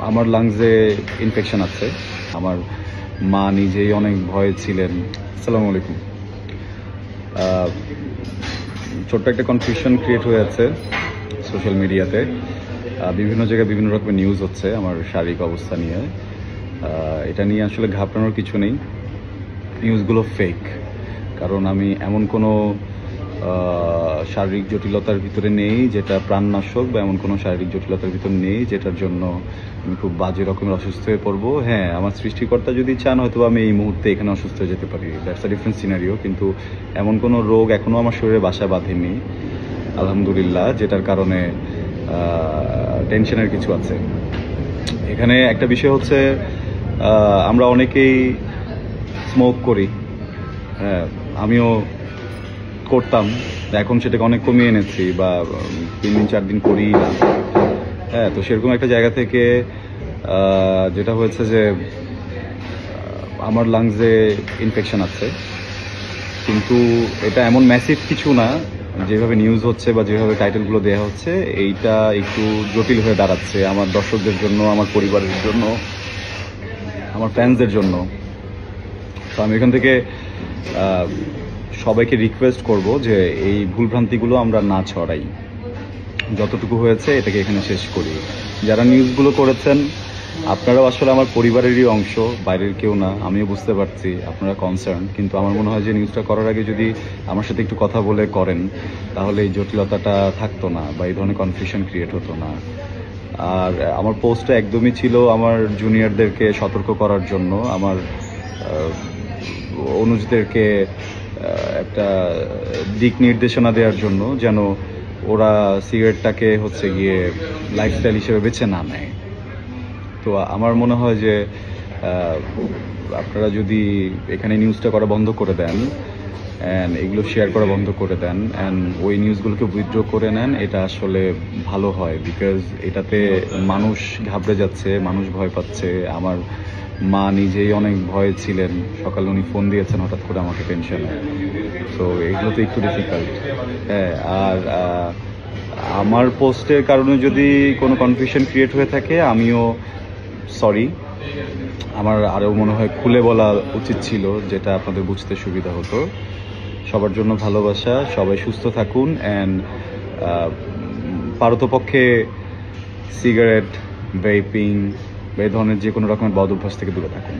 আমার লাংসে ইনফেকশন আছে। আমার মা নিজেই অনেক ভয়ে ছিলেন। আসসালামু আলাইকুম। ছোট্ট একটা কনফিউশন ক্রিয়েট হয়ে আছে সোশ্যাল মিডিয়াতে। বিভিন্ন জায়গায় বিভিন্ন রকমের নিউজ হচ্ছে আমার শারীরিক অবস্থা নিয়ে। এটা নিয়ে আসলে ঘাবড়ানোর কিছু নেই। নিউজগুলো ফেক, কারণ আমি এমন কোনো শারীরিক জটিলতার ভিতরে নেই যেটা প্রাণনাশক, বা এমন কোনো শারীরিক জটিলতার ভিতরে নেই যেটার জন্য আমি খুব বাজে রকমের অসুস্থ হয়ে পড়বো। হ্যাঁ, আমার সৃষ্টিকর্তা যদি চান হয়তো আমি এই মুহূর্তে এখানে অসুস্থ হয়ে যেতে পারি, দ্যাটস আ ডিফারেন্ট সিনারিও। কিন্তু এমন কোনো রোগ এখনও আমার শরীরে বাসা বাঁধেনি আলহামদুলিল্লাহ, যেটার কারণে টেনশনের কিছু আছে। এখানে একটা বিষয় হচ্ছে, আমরা অনেকেই স্মোক করি। হ্যাঁ, আমিও করতাম, এখন সেটাকে অনেক কমিয়ে এনেছি, বা 3 দিন 4 দিন করিই না। হ্যাঁ, তো সেরকম একটা জায়গা থেকে যেটা হয়েছে যে আমার লাংসে ইনফেকশন আছে, কিন্তু এটা এমন ম্যাসিভ কিছু না যেভাবে নিউজ হচ্ছে বা যেভাবে টাইটেলগুলো দেওয়া হচ্ছে। এইটা একটু জটিল হয়ে দাঁড়াচ্ছে আমার দর্শকদের জন্য, আমার পরিবারের জন্য, আমার ফ্যান্সদের জন্য। তো আমি এখান থেকে সবাইকে রিকোয়েস্ট করব যে এই ভুলভ্রান্তিগুলো আমরা না ছড়াই। যতটুকু হয়েছে এটাকে এখানে শেষ করি। যারা নিউজগুলো করেছেন আপনারাও আসলে আমার পরিবারেরই অংশ, বাইরের কেউ না। আমিও বুঝতে পারছি আপনারা কনসার্ন, কিন্তু আমার মনে হয় যে নিউজটা করার আগে যদি আমার সাথে একটু কথা বলে করেন তাহলে এই জটিলতাটা থাকতো না, বা এই ধরনের কনফিউশন ক্রিয়েট হতো না। আর আমার পোস্টটা একদমই ছিল আমার জুনিয়রদেরকে সতর্ক করার জন্য, আমার অনুজদেরকে একটা দিক নির্দেশনা দেওয়ার জন্য, যেন ওরা সিগারেটটাকে হচ্ছে গিয়ে লাইফস্টাইল হিসেবে বেছে না নেয়। তো আমার মনে হয় যে আপনারা যদি এখানে নিউজটা করা বন্ধ করে দেন অ্যান্ড এগুলো শেয়ার করা বন্ধ করে দেন অ্যান্ড ওই নিউজগুলোকে উইথড্র করে নেন, এটা আসলে ভালো হয়। বিকজ এটাতে মানুষ ঘাবড়ে যাচ্ছে, মানুষ ভয় পাচ্ছে। আমার মা নিজেই অনেক ভয়ে ছিলেন, সকালে উনি ফোন দিয়েছেন হঠাৎ করে আমাকে টেনশনে। তো এগুলো তো একটু ডিফিকাল্ট। হ্যাঁ, আর আমার পোস্টের কারণে যদি কোনো কনফিউশন ক্রিয়েট হয়ে থাকে আমিও সরি। আমার আরও মনে হয় খুলে বলা উচিত ছিল, যেটা আপনাদের বুঝতে সুবিধা হতো। সবার জন্য ভালোবাসা, সবাই সুস্থ থাকুন অ্যান্ড পারতপক্ষে সিগারেট, ভেপিং বা এই ধরনের যে কোনো রকমের বদ অভ্যাস থেকে দূরে থাকুন।